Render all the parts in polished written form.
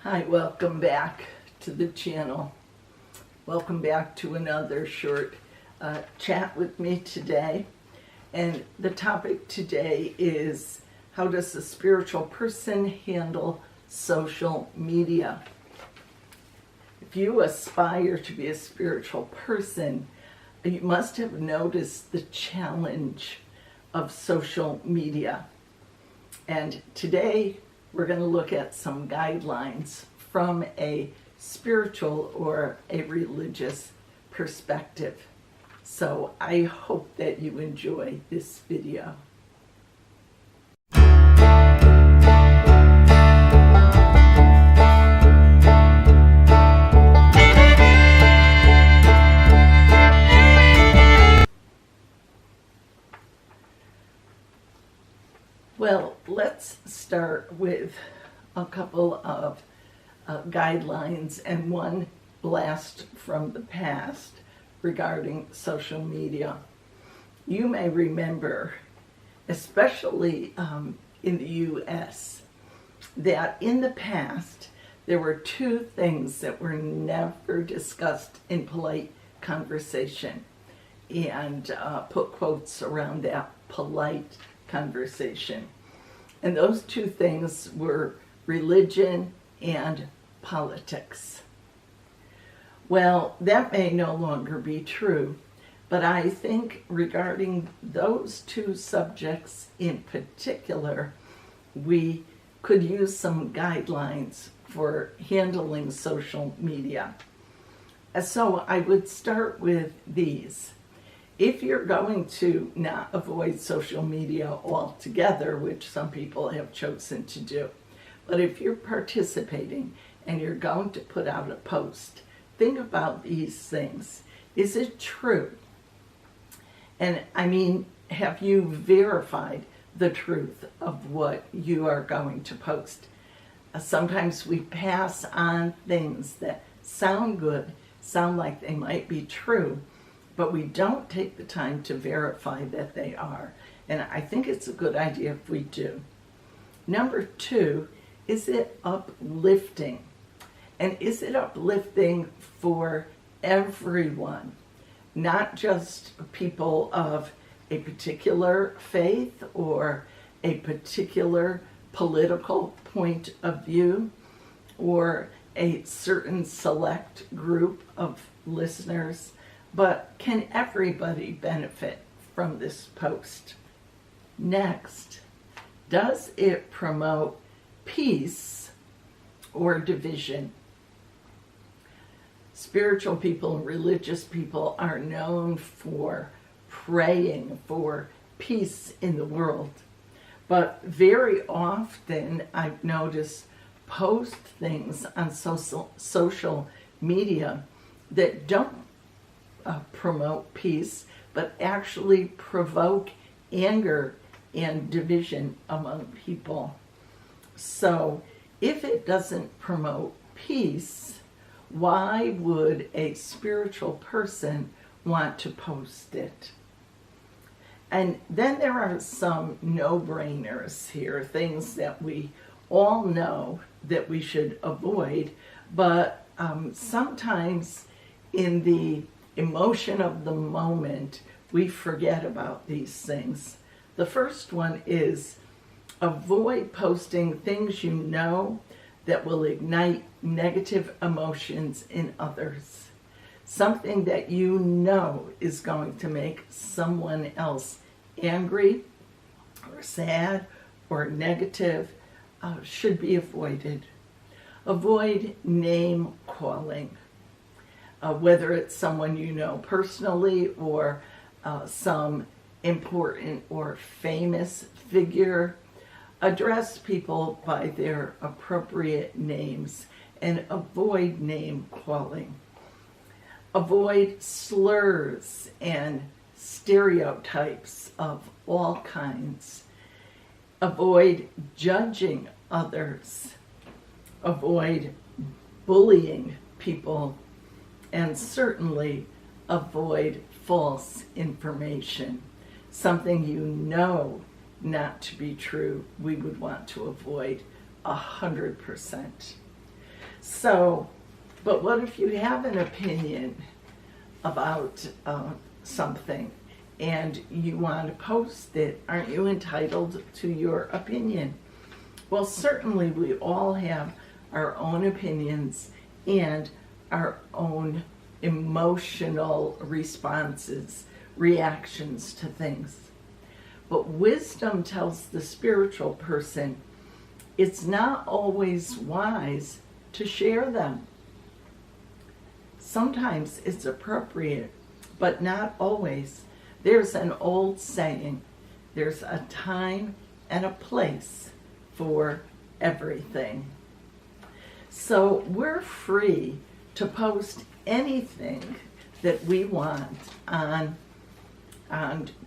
Hi, welcome back to the channel. Welcome back to another short chat with me today. And the topic today is, how does a spiritual person handle social media? If you aspire to be a spiritual person, you must have noticed the challenge of social media. And today we're going to look at some guidelines from a spiritual or a religious perspective. So I hope that you enjoy this video. Well, let's start with a couple of guidelines and one blast from the past regarding social media. You may remember, especially in the U.S., that in the past there were two things that were never discussed in polite conversation, and put quotes around that polite conversation. And those two things were religion and politics. Well, that may no longer be true, but I think regarding those two subjects in particular, we could use some guidelines for handling social media. So I would start with these. If you're going to not avoid social media altogether, which some people have chosen to do, but if you're participating and you're going to put out a post, think about these things. Is it true? And I mean, have you verified the truth of what you are going to post? Sometimes we pass on things that sound good, sound like they might be true, but we don't take the time to verify that they are. And I think it's a good idea if we do. Number two, is it uplifting? And is it uplifting for everyone? Not just people of a particular faith or a particular political point of view or a certain select group of listeners, but can everybody benefit from this post? Next, does it promote peace or division? Spiritual people and religious people are known for praying for peace in the world, but very often I've noticed post things on social media that don't promote peace, but actually provoke anger and division among people. So if it doesn't promote peace, why would a spiritual person want to post it? And then there are some no-brainers here, things that we all know that we should avoid, but sometimes in the emotion of the moment, we forget about these things. The first one is avoid posting things you know that will ignite negative emotions in others. Something that you know is going to make someone else angry or sad or negative should be avoided. Avoid name calling. Whether it's someone you know personally or some important or famous figure, address people by their appropriate names and avoid name calling. Avoid slurs and stereotypes of all kinds. Avoid judging others. Avoid bullying people. And certainly avoid false information. Something you know not to be true, we would want to avoid 100%. So, but what if you have an opinion about something and you want to post it? Aren't you entitled to your opinion? Well, certainly we all have our own opinions and our own emotional responses, reactions to things. But wisdom tells the spiritual person it's not always wise to share them. Sometimes it's appropriate, but not always. There's an old saying, there's a time and a place for everything. So we're free to post anything that we want on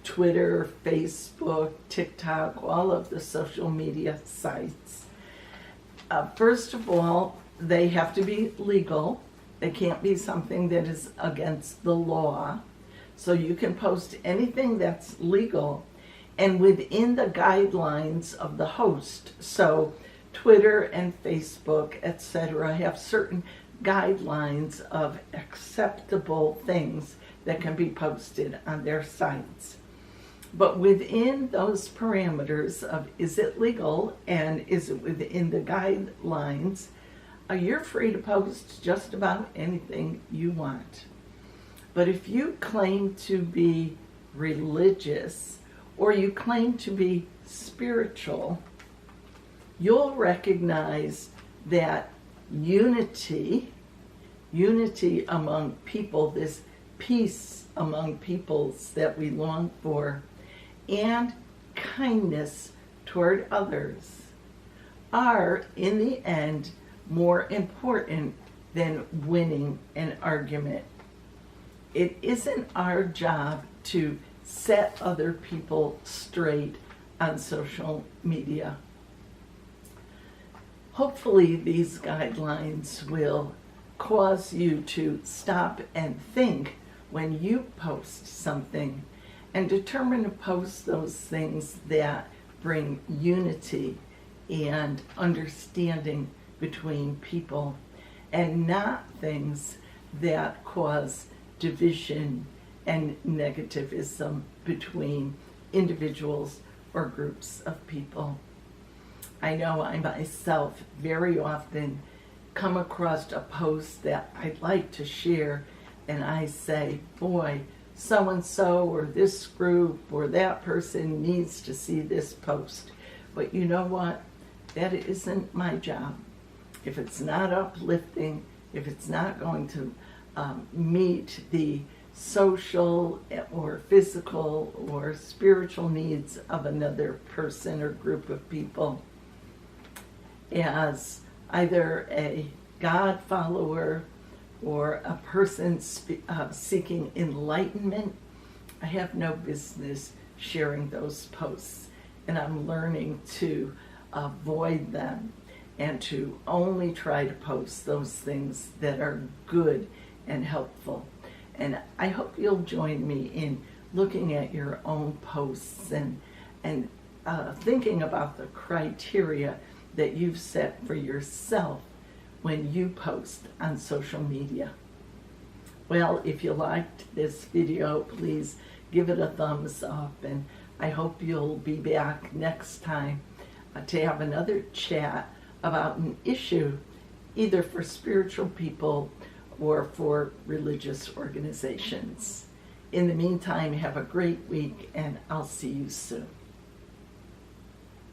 Twitter, Facebook, TikTok, all of the social media sites. First of all, they have to be legal. They can't be something that is against the law. So you can post anything that's legal and within the guidelines of the host. So Twitter and Facebook, etc., have certain guidelines of acceptable things that can be posted on their sites. But within those parameters of is it legal and is it within the guidelines, you're free to post just about anything you want. But if you claim to be religious or you claim to be spiritual, you'll recognize that unity among people, this peace among peoples that we long for, and kindness toward others are, in the end, more important than winning an argument. It isn't our job to set other people straight on social media. Hopefully these guidelines will cause you to stop and think when you post something and determine to post those things that bring unity and understanding between people and not things that cause division and negativism between individuals or groups of people. I know I myself very often come across a post that I'd like to share and I say, boy, so-and-so or this group or that person needs to see this post. But you know what? That isn't my job. If it's not uplifting, if it's not going to meet the social or physical or spiritual needs of another person or group of people, as either a God follower or a person seeking enlightenment, I have no business sharing those posts. And I'm learning to avoid them and to only try to post those things that are good and helpful. And I hope you'll join me in looking at your own posts and thinking about the criteria that you've set for yourself when you post on social media. Well, if you liked this video, please give it a thumbs up, and I hope you'll be back next time to have another chat about an issue either for spiritual people or for religious organizations. In the meantime, have a great week, and I'll see you soon.